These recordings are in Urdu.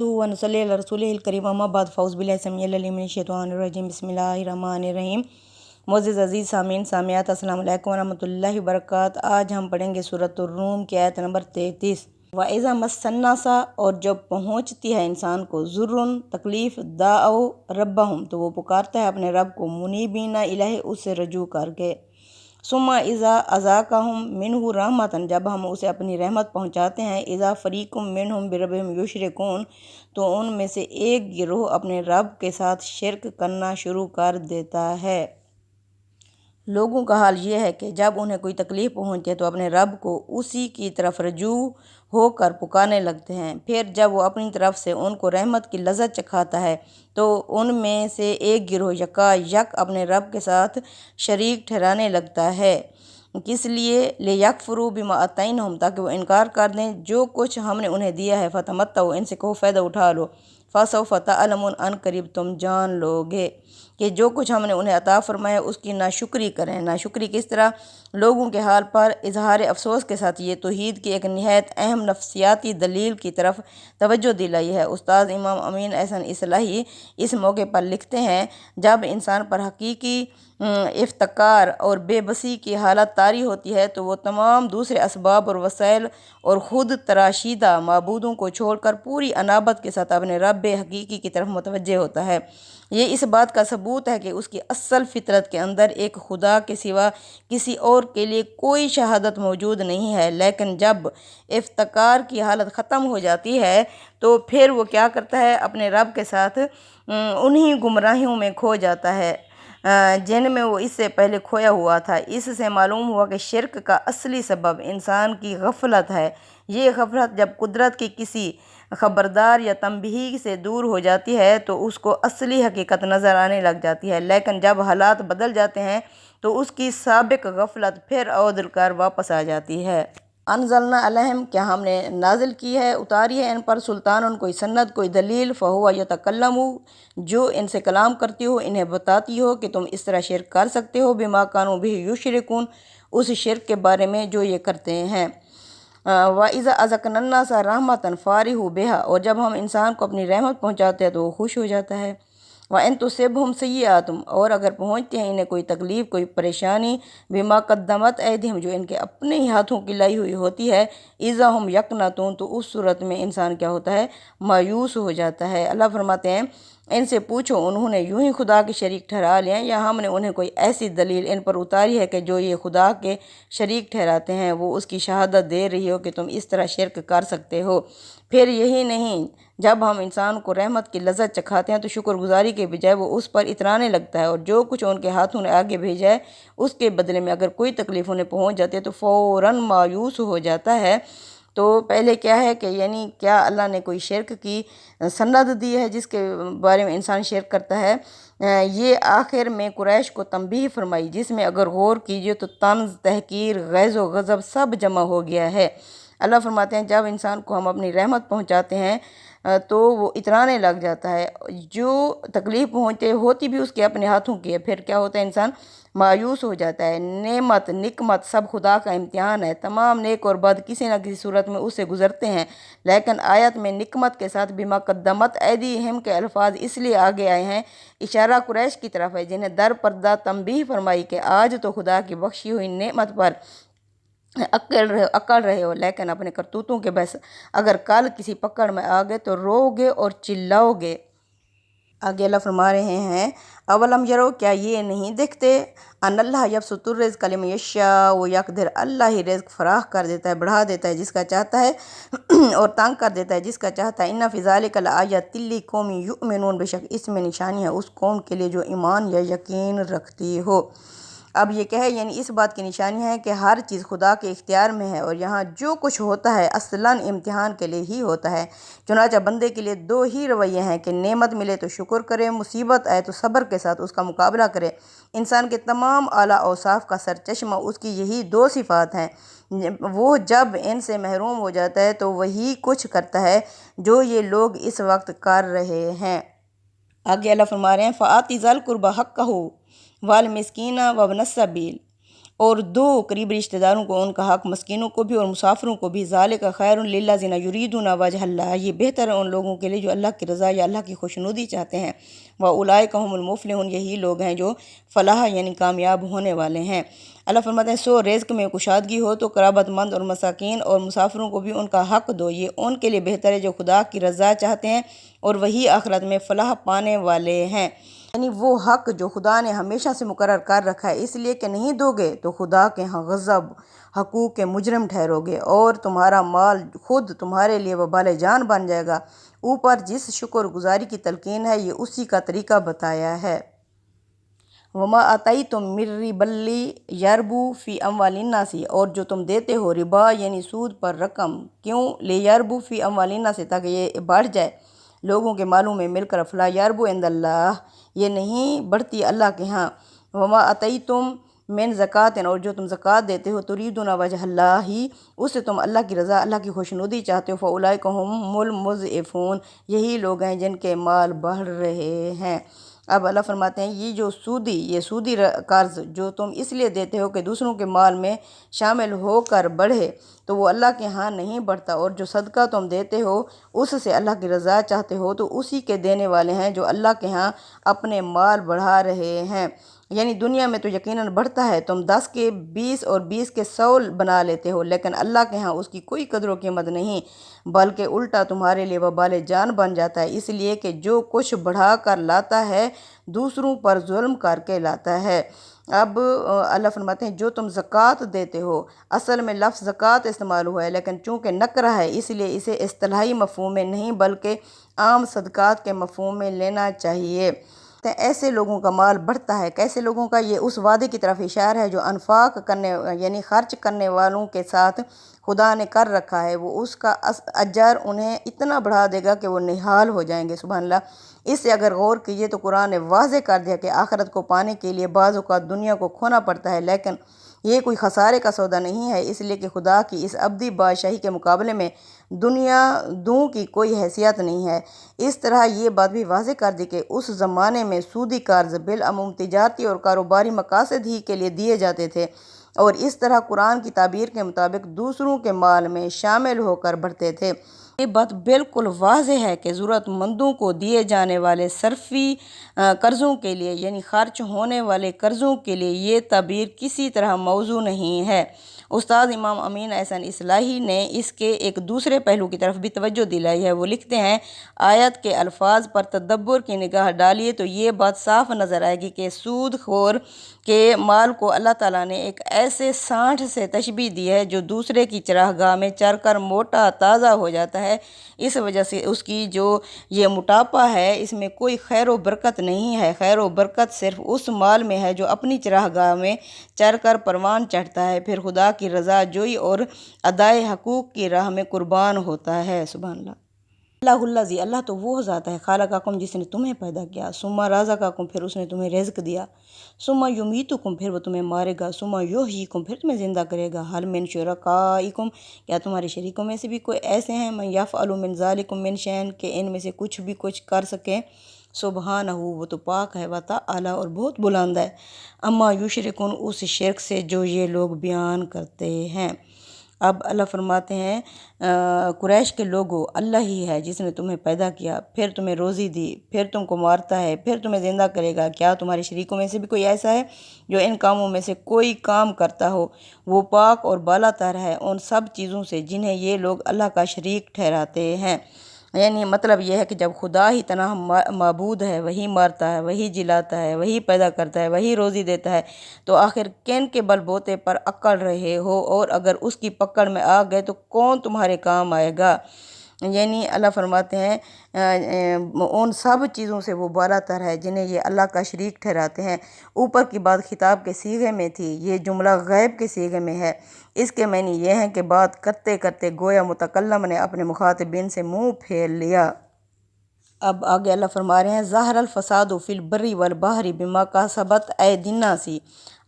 ونصلی علی رسولہ الکریم اما بعد فاعوذ باللہ السمیع العلیم من الشیطان الرجیم بسم اللہ الرحمن الرحیم۔ معزز عزیز سامعین سامعات السلام علیکم ورحمۃ اللہ وبرکاتہ۔ آج ہم پڑھیں گے سورۃ الروم کی آیت نمبر 33۔ وَإِذَا مَسَّ النَّاسَ، اور جب پہنچتی ہے انسان کو ضرٌ تکلیف، دعوا ربہم، تو وہ پکارتا ہے اپنے رب کو، منیبین الیہ، اس سے رجوع کر کے۔ ثم اذا اذاقہم منہ رحمتاً، جب ہم اسے اپنی رحمت پہنچاتے ہیں، اذا فریق منہم بربہم یشرکون، تو ان میں سے ایک گروہ اپنے رب کے ساتھ شرک کرنا شروع کر دیتا ہے۔ لوگوں کا حال یہ ہے کہ جب انہیں کوئی تکلیف پہنچے تو اپنے رب کو اسی کی طرف رجوع ہو کر پکارنے لگتے ہیں، پھر جب وہ اپنی طرف سے ان کو رحمت کی لذت چکھاتا ہے تو ان میں سے ایک گروہ یکا یک اپنے رب کے ساتھ شریک ٹھہرانے لگتا ہے۔ کس لیے؟ لِیَکْفُرُوا بِمَا آتَیْنَاهُمْ، تاکہ وہ انکار کر دیں جو کچھ ہم نے انہیں دیا ہے۔ فَتَمَتَّعُوا، ان سے کہو فائدہ اٹھا لو۔ فَسَوْفَ تَعْلَمُونَ، ان قریب تم جان لو گے کہ جو کچھ ہم نے انہیں عطا فرمایا اس کی ناشکری کریں۔ ناشکری کس طرح؟ لوگوں کے حال پر اظہار افسوس کے ساتھ یہ توحید کی ایک نہایت اہم نفسیاتی دلیل کی طرف توجہ دلائی ہے۔ استاد امام امین احسن اصلاحی اس موقع پر لکھتے ہیں، جب انسان پر حقیقی افتقار اور بے بسی کی حالت طاری ہوتی ہے تو وہ تمام دوسرے اسباب اور وسائل اور خود تراشیدہ معبودوں کو چھوڑ کر پوری انابت کے ساتھ اپنے رب حقیقی کی طرف متوجہ ہوتا ہے۔ یہ اس بات کا ثبوت ہے کہ اس کی اصل فطرت کے اندر ایک خدا کے سوا کسی اور کے لیے کوئی شہادت موجود نہیں ہے، لیکن جب افتقار کی حالت ختم ہو جاتی ہے تو پھر وہ کیا کرتا ہے؟ اپنے رب کے ساتھ انہی گمراہیوں میں کھو جاتا ہے جن میں وہ اس سے پہلے کھویا ہوا تھا۔ اس سے معلوم ہوا کہ شرک کا اصلی سبب انسان کی غفلت ہے۔ یہ غفلت جب قدرت کی کسی خبردار یا تنبیہ سے دور ہو جاتی ہے تو اس کو اصلی حقیقت نظر آنے لگ جاتی ہے، لیکن جب حالات بدل جاتے ہیں تو اس کی سابق غفلت پھر عود کر واپس آ جاتی ہے۔ انزلنا علیہم، کیا ہم نے نازل کی ہے، اتاری ہے ان پر، سلطان، کوئی سند، کوئی دلیل، فہو یتکلم، جو ان سے کلام کرتی ہو، انہیں بتاتی ہو کہ تم اس طرح شرک کر سکتے ہو، بما کانوا بہ یشرکون، اس شرک کے بارے میں جو یہ کرتے ہیں۔ وَإِذَا أَذَقْنَا النَّاسَ رَحْمَةً فَرِحُوا بِهَا، اور جب ہم انسان کو اپنی رحمت پہنچاتے ہیں تو وہ خوش ہو جاتا ہے۔ وَإِن تُصِبْهُمْ سَیِّئَةٌ، اور اگر پہنچتی ہیں انہیں کوئی تکلیف، کوئی پریشانی، بِمَا قَدَّمَتْ أَیْدِیہِم، جو ان کے اپنے ہی ہاتھوں کی لائی ہوئی ہوتی ہے، اِذَا هُمْ یَقْنَطُونَ، تو اس صورت میں انسان کیا ہوتا ہے؟ مایوس ہو جاتا ہے۔ اللہ فرماتے ہیں، ان سے پوچھو انہوں نے یوں ہی خدا کے شریک ٹھہرا لیا یا ہم نے انہیں کوئی ایسی دلیل ان پر اتاری ہے کہ جو یہ خدا کے شریک ٹھہراتے ہیں وہ اس کی شہادت دے رہی ہو کہ تم اس طرح شرک کر سکتے ہو۔ پھر یہی نہیں، جب ہم انسان کو رحمت کی لذت چکھاتے ہیں تو شکر گزاری کے بجائے وہ اس پر اترانے لگتا ہے، اور جو کچھ ان کے ہاتھوں نے آگے بھیجا ہے اس کے بدلے میں اگر کوئی تکلیف انہیں پہنچ جاتی ہے تو فوراً مایوس ہو جاتا ہے۔ تو پہلے کیا ہے کہ یعنی کیا اللہ نے کوئی شرک کی سند دی ہے جس کے بارے میں انسان شرک کرتا ہے؟ یہ آخر میں قریش کو تنبیہ فرمائی، جس میں اگر غور کیجئے تو طنز، تحقیر، غیظ و غضب سب جمع ہو گیا ہے۔ اللہ فرماتے ہیں، جب انسان کو ہم اپنی رحمت پہنچاتے ہیں تو وہ اترانے لگ جاتا ہے، جو تکلیف پہنچتے ہوتی بھی اس کے اپنے ہاتھوں کی ہے، پھر کیا ہوتا ہے؟ انسان مایوس ہو جاتا ہے۔ نعمت، نقمت سب خدا کا امتحان ہے، تمام نیک اور بد کسی نہ کسی صورت میں اس سے گزرتے ہیں، لیکن آیت میں نقمت کے ساتھ بما قدمت ایدیہم کے الفاظ اس لیے آگے آئے ہیں، اشارہ قریش کی طرف ہے جنہیں در پردہ تنبیہ فرمائی کہ آج تو خدا کی بخشی ہوئی نعمت پر اکڑ رہے ہو، لیکن اپنے کرتوتوں کے بس اگر کل کسی پکڑ میں آ گئے تو رو گے اور چلاؤ گے۔ آگے اللہ فرما رہے ہیں، اولم یرو، کیا یہ نہیں دیکھتے، ان اللہ یبسط الرزق لمن یشاء ویقدر، اللہ ہی رزق فراخ کر دیتا ہے، بڑھا دیتا ہے جس کا چاہتا ہے اور تنگ کر دیتا ہے جس کا چاہتا ہے۔ ان فی ذلک لآیات لقوم یؤمنون، بے شک اس میں نشانی ہے اس قوم کے لیے جو ایمان یا یقین رکھتی ہو۔ اب یہ کہے یعنی اس بات کی نشانی ہے کہ ہر چیز خدا کے اختیار میں ہے، اور یہاں جو کچھ ہوتا ہے اصلاً امتحان کے لیے ہی ہوتا ہے۔ چنانچہ بندے کے لیے دو ہی رویے ہیں کہ نعمت ملے تو شکر کرے، مصیبت آئے تو صبر کے ساتھ اس کا مقابلہ کرے۔ انسان کے تمام اعلیٰ اوصاف کا سرچشمہ اس کی یہی دو صفات ہیں۔ وہ جب ان سے محروم ہو جاتا ہے تو وہی کچھ کرتا ہے جو یہ لوگ اس وقت کر رہے ہیں۔ آگے اللہ فرما رہے ہیں، فَآتِ ذَا الْقُرْبَىٰ حَقَّهُ وَالْمِسْكِينَ وَابْنَ السَّبِيلِ، اور دو قریبی رشتہ داروں کو ان کا حق، مسکینوں کو بھی اور مسافروں کو بھی۔ ذالک خیر للذین یریدون وجہ اللہ، یہ بہتر ہے ان لوگوں کے لیے جو اللہ کی رضا یا اللہ کی خوشنودی چاہتے ہیں۔ واولئک هم المفلحون، یہی لوگ ہیں جو فلاح یعنی کامیاب ہونے والے ہیں۔ اللہ فرماتے ہیں سو رزق میں کشادگی ہو تو قرابت مند اور مساکین اور مسافروں کو بھی ان کا حق دو، یہ ان کے لیے بہتر ہے جو خدا کی رضا چاہتے ہیں اور وہی آخرت میں فلاح پانے والے ہیں۔ یعنی وہ حق جو خدا نے ہمیشہ سے مقرر کر رکھا ہے، اس لیے کہ نہیں دو گے تو خدا کے ہاں غضب، حقوق کے مجرم ٹھہرو گے اور تمہارا مال خود تمہارے لیے وبال جان بن جائے گا۔ اوپر جس شکر گزاری کی تلقین ہے یہ اسی کا طریقہ بتایا ہے۔ وما آتیتم من ربا لیربو فی اموال الناس، اور جو تم دیتے ہو ربا یعنی سود پر رقم، کیوں؟ لیربو فی اموال الناس، تاکہ یہ بڑھ جائے لوگوں کے مالوں میں مل کر۔ فلا یربو عند اللہ، یہ نہیں بڑھتی اللہ کے ہاں۔ وما آتیتم من زکوٰۃ، اور جو تم زکوٰۃ دیتے ہو تریدون وجہ اللہ ہی، اس سے تم اللہ کی رضا اللہ کی خوشنودی چاہتے ہو۔ فاولئک هم المضعفون، یہی لوگ ہیں جن کے مال بڑھ رہے ہیں۔ اب اللہ فرماتے ہیں یہ سودی قرض جو تم اس لیے دیتے ہو کہ دوسروں کے مال میں شامل ہو کر بڑھے، تو وہ اللہ کے ہاں نہیں بڑھتا، اور جو صدقہ تم دیتے ہو اس سے اللہ کی رضا چاہتے ہو تو اسی کے دینے والے ہیں جو اللہ کے ہاں اپنے مال بڑھا رہے ہیں۔ یعنی دنیا میں تو یقیناً بڑھتا ہے، تم 10 کے 20 اور 20 کے 100 بنا لیتے ہو، لیکن اللہ کے ہاں اس کی کوئی قدر و قیمت نہیں، بلکہ الٹا تمہارے لیے وبال جان بن جاتا ہے، اس لیے کہ جو کچھ بڑھا کر لاتا ہے دوسروں پر ظلم کر کے لاتا ہے۔ اب اللہ فرماتے ہیں جو تم زکوٰۃ دیتے ہو، اصل میں لفظ زکوٰۃ استعمال ہوا ہے، لیکن چونکہ نکرہ ہے اس لیے اسے اصطلاحی مفہوم میں نہیں بلکہ عام صدقات کے مفہوم میں لینا چاہیے۔ ایسے لوگوں کا مال بڑھتا ہے، کیسے لوگوں کا؟ یہ اس وعدے کی طرف اشارہ ہے جو انفاق کرنے یعنی خرچ کرنے والوں کے ساتھ خدا نے کر رکھا ہے، وہ اس کا اجر انہیں اتنا بڑھا دے گا کہ وہ نہال ہو جائیں گے۔ سبحان اللہ۔ اس سے اگر غور کیجئے تو قرآن نے واضح کر دیا کہ آخرت کو پانے کے لیے بعض اوقات دنیا کو کھونا پڑتا ہے، لیکن یہ کوئی خسارے کا سودا نہیں ہے، اس لیے کہ خدا کی اس ابدی بادشاہی کے مقابلے میں دنیا دوں کی کوئی حیثیت نہیں ہے۔ اس طرح یہ بات بھی واضح کر دی کہ اس زمانے میں سودی قرض بالعموم تجارتی اور کاروباری مقاصد ہی کے لیے دیے جاتے تھے، اور اس طرح قرآن کی تعبیر کے مطابق دوسروں کے مال میں شامل ہو کر بڑھتے تھے۔ یہ بات بالکل واضح ہے کہ ضرورت مندوں کو دیے جانے والے صرفی قرضوں کے لیے یعنی خرچ ہونے والے قرضوں کے لیے یہ تعبیر کسی طرح موزوں نہیں ہے۔ استاد امام امین احسن اصلاحی نے اس کے ایک دوسرے پہلو کی طرف بھی توجہ دلائی ہے۔ وہ لکھتے ہیں آیت کے الفاظ پر تدبر کی نگاہ ڈالیے تو یہ بات صاف نظر آئے گی کہ سود خور کے مال کو اللہ تعالیٰ نے ایک ایسے سانڈھ سے تشبیہ دی ہے جو دوسرے کی چراگاہ میں چر کر موٹا تازہ ہو جاتا ہے، اس وجہ سے اس کی جو یہ موٹاپا ہے اس میں کوئی خیر و برکت نہیں ہے۔ خیر و برکت صرف اس مال میں ہے جو اپنی چراگاہ میں چر کر پروان چڑھتا ہے، پھر خدا کی رضا جوئی اور ادائے حقوق کی راہ میں قربان ہوتا ہے۔ سبحان اللہ۔ اللہ الذی، اللہ تو وہ ذات ہے، خالقکم جس نے تمہیں پیدا کیا، ثم رزقکم پھر اس نے تمہیں رزق دیا، ثم یمیتکم پھر وہ تمہیں مارے گا، ثم یحییکم پھر تمہیں زندہ کرے گا، حل من شرکائکم کیا تمہارے شریکوں میں سے بھی کوئی ایسے ہیں، من یفعل من ذلکم من شیء کہ ان میں سے کچھ بھی کچھ کر سکیں، سبحانہ وہ تو پاک ہے، وتعالی اور بہت بلند ہے، اما یشرکون اس شرک سے جو یہ لوگ بیان کرتے ہیں۔ اب اللہ فرماتے ہیں قریش کے لوگوں، اللہ ہی ہے جس نے تمہیں پیدا کیا، پھر تمہیں روزی دی، پھر تم کو مارتا ہے، پھر تمہیں زندہ کرے گا، کیا تمہارے شریکوں میں سے بھی کوئی ایسا ہے جو ان کاموں میں سے کوئی کام کرتا ہو؟ وہ پاک اور بالا تر ہے ان سب چیزوں سے جنہیں یہ لوگ اللہ کا شریک ٹھہراتے ہیں۔ یعنی مطلب یہ ہے کہ جب خدا ہی تنہا معبود ہے، وہی مارتا ہے، وہی جلاتا ہے، وہی پیدا کرتا ہے، وہی روزی دیتا ہے، تو آخر کن کے بل بوتے پر اکڑ رہے ہو؟ اور اگر اس کی پکڑ میں آ گئے تو کون تمہارے کام آئے گا؟ یعنی اللہ فرماتے ہیں ان سب چیزوں سے وہ بالا تر ہے جنہیں یہ اللہ کا شریک ٹھہراتے ہیں۔ اوپر کی بات خطاب کے صیغے میں تھی، یہ جملہ غیب کے صیغے میں ہے۔ اس کے معنی یہ ہیں کہ بات کرتے کرتے گویا متکلم نے اپنے مخاطبین سے منہ پھیر لیا۔ اب آگے اللہ فرما رہے ہیں ظاہر الفساد فی البر والبحر بما کسبت ایدی الناس۔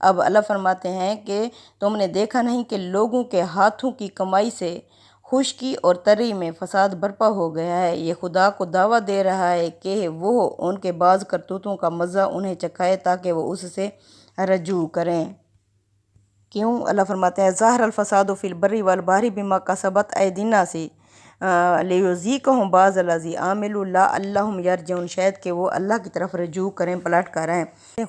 اب اللہ فرماتے ہیں کہ تم نے دیکھا نہیں کہ لوگوں کے ہاتھوں کی کمائی سے خشکی اور تری میں فساد برپا ہو گیا ہے، یہ خدا کو دعویٰ دے رہا ہے کہ وہ ان کے بعض کرتوتوں کا مزہ انہیں چکھائے تاکہ وہ اس سے رجوع کریں۔ کیوں؟ اللہ فرماتے ہیں ظاہر الفساد فی البر والبحر بما کسبت ایدی الناس لیذیقہم بعض الذی عملوا لعلہم یرجعون، شاید کہ وہ اللہ کی طرف رجوع کریں، پلٹ کر آئیں۔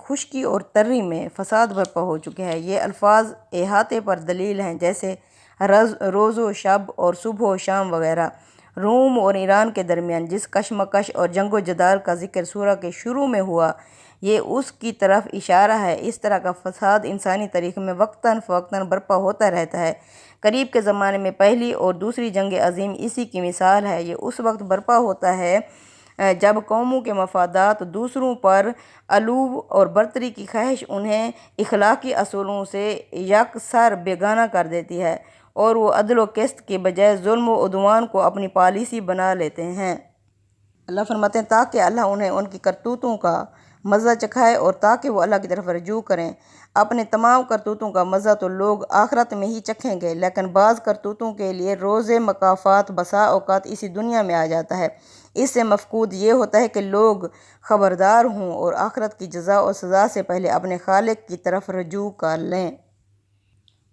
خشکی اور تری میں فساد برپا ہو چکے ہیں۔ یہ الفاظ احاطے پر دلیل ہیں، جیسے روز و شب اور صبح و شام وغیرہ۔ روم اور ایران کے درمیان جس کشمکش اور جنگ و جدال کا ذکر سورہ کے شروع میں ہوا، یہ اس کی طرف اشارہ ہے۔ اس طرح کا فساد انسانی تاریخ میں وقتاً فوقتاً برپا ہوتا رہتا ہے۔ قریب کے زمانے میں پہلی اور دوسری جنگ عظیم اسی کی مثال ہے۔ یہ اس وقت برپا ہوتا ہے جب قوموں کے مفادات دوسروں پر علو اور برتری کی خواہش انہیں اخلاقی اصولوں سے یکسر بیگانہ کر دیتی ہے، اور وہ عدل و قسط کے بجائے ظلم و عدوان کو اپنی پالیسی بنا لیتے ہیں۔ اللہ فرماتے ہیں تاکہ اللہ انہیں ان کی کرتوتوں کا مزہ چکھائے اور تاکہ وہ اللہ کی طرف رجوع کریں۔ اپنے تمام کرتوتوں کا مزہ تو لوگ آخرت میں ہی چکھیں گے، لیکن بعض کرتوتوں کے لیے روز مکافات بسا اوقات اسی دنیا میں آ جاتا ہے۔ اس سے مفقود یہ ہوتا ہے کہ لوگ خبردار ہوں اور آخرت کی جزا اور سزا سے پہلے اپنے خالق کی طرف رجوع کر لیں۔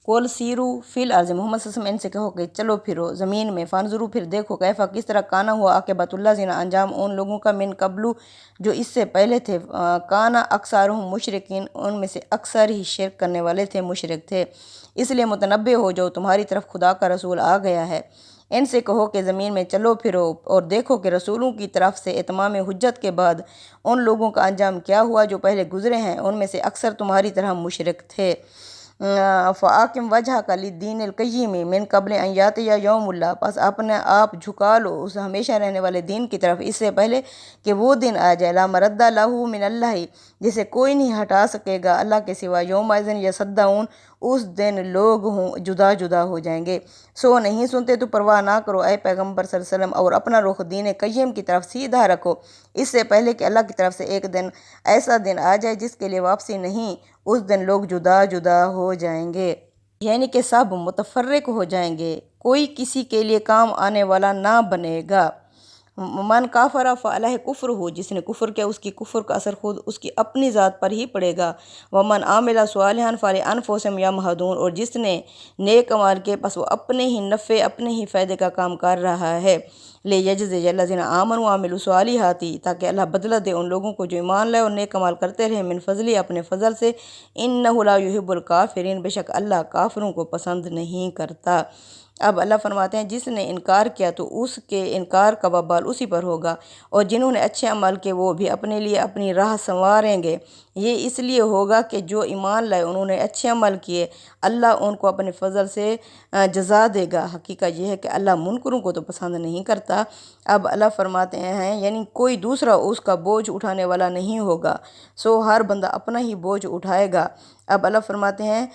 قل سیروا فی الارض، محمد صلی اللہ علیہ وسلم ان سے کہو کہ چلو پھرو زمین میں، فانظروا پھر دیکھو، کیفا کس طرح کانا ہوا عاقبۃ الذین انجام ان لوگوں کا، من قبل جو اس سے پہلے تھے، کانا اکثرہم مشرکین ان میں سے اکثر ہی شرک کرنے والے تھے، مشرک تھے۔ اس لیے متنبہ ہو جاؤ، تمہاری طرف خدا کا رسول آ گیا ہے۔ ان سے کہو کہ زمین میں چلو پھرو اور دیکھو کہ رسولوں کی طرف سے اتمام حجت کے بعد ان لوگوں کا انجام کیا ہوا جو پہلے گزرے ہیں، ان میں سے اکثر تمہاری طرح مشرک تھے۔ فَأَقِمْ وَجْهَكَ لِلدِّينِ الْقَيِّمِ مِنْ قَبْلِ أَنْ يَأْتِيَ يَوْمٌ لَا، پس اپنے آپ جھکا لو اس ہمیشہ رہنے والے دین کی طرف، اس سے پہلے کہ وہ دن آ جائے، لا مرد لہ من اللہ، جسے کوئی نہیں ہٹا سکے گا اللہ کے سوا، یومئذ یصدعون، اس دن لوگ جدا جدا ہو جائیں گے۔ سو نہیں سنتے تو پرواہ نہ کرو اے پیغمبر صلی اللہ علیہ وسلم، اور اپنا رخ دین قیم کی طرف سیدھا رکھو، اس سے پہلے کہ اللہ کی طرف سے ایک دن ایسا دن آ جائے جس کے لیے واپسی نہیں، اس دن لوگ جدا جدا ہو جائیں گے، یعنی کہ سب متفرق ہو جائیں گے، کوئی کسی کے لیے کام آنے والا نہ بنے گا۔ من کافر فعلیہ کفر ہو، جس نے کفر کیا اس کی کفر کا اثر خود اس کی اپنی ذات پر ہی پڑے گا۔ ومن عامل صالحا فلانفسہم یمہدون، اور جس نے نیک عمل کیے پس وہ اپنے ہی نفع، اپنے ہی فائدے کا کام کر رہا ہے۔ لیجزی الذین آمنوا وعملوا الصالحات، تاکہ اللہ بدلہ دے ان لوگوں کو جو ایمان لائے اور نیک عمل کرتے رہے، من فضلی، اپنے فضل سے، انہ لا یحب الکافرین، بے شک اللہ کافروں کو پسند نہیں کرتا۔ اب اللہ فرماتے ہیں جس نے انکار کیا تو اس کے انکار کا وبال اسی پر ہوگا، اور جنہوں نے اچھے عمل کیے وہ بھی اپنے لیے اپنی راہ سنواریں گے۔ یہ اس لیے ہوگا کہ جو ایمان لائے انہوں نے اچھے عمل کیے، اللہ ان کو اپنے فضل سے جزا دے گا۔ حقیقت یہ ہے کہ اللہ منکروں کو تو پسند نہیں کرتا۔ اب اللہ فرماتے ہیں یعنی کوئی دوسرا اس کا بوجھ اٹھانے والا نہیں ہوگا، سو ہر بندہ اپنا ہی بوجھ اٹھائے گا۔ اب اللہ فرماتے ہیں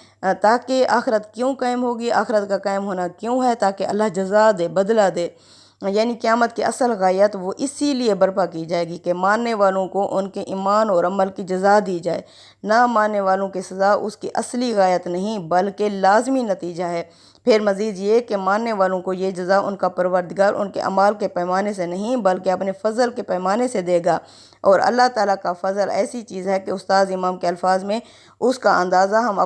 تاکہ آخرت کیوں قائم ہوگی، آخرت کا قائم ہونا کیوں ہے؟ تاکہ اللہ جزا دے، بدلہ دے، یعنی قیامت کی اصل غایت وہ اسی لیے برپا کی جائے گی کہ ماننے والوں کو ان کے ایمان اور عمل کی جزا دی جائے، نہ ماننے والوں کی سزا اس کی اصلی غایت نہیں بلکہ لازمی نتیجہ ہے۔ پھر مزید یہ کہ ماننے والوں کو یہ جزا ان کا پروردگار ان کے اعمال کے پیمانے سے نہیں بلکہ اپنے فضل کے پیمانے سے دے گا، اور اللہ تعالیٰ کا فضل ایسی چیز ہے کہ استاذ امام کے الفاظ میں اس کا اندازہ ہم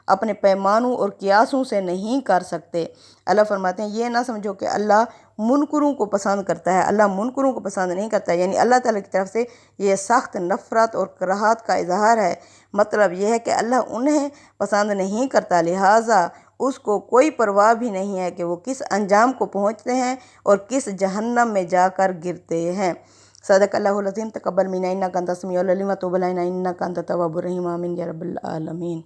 اپنے پیمانوں اور قیاسوں سے نہیں کر سکتے۔ اللہ فرماتے ہیں یہ نہ سمجھو کہ اللہ منکروں کو پسند کرتا ہے، اللہ منکروں کو پسند نہیں کرتا، یعنی اللہ تعالیٰ کی طرف سے یہ سخت نفرت اور کراہت کا اظہار ہے۔ مطلب یہ ہے کہ اللہ انہیں پسند نہیں کرتا، لہٰذا اس کو کوئی پرواہ بھی نہیں ہے کہ وہ کس انجام کو پہنچتے ہیں اور کس جہنم میں جا کر گرتے ہیں۔ صدق اللہ العظیم، تقبل منا انک انت السمیع العلیم وتب علینا انک انت التواب الرحیم، آمین یا رب العالمین۔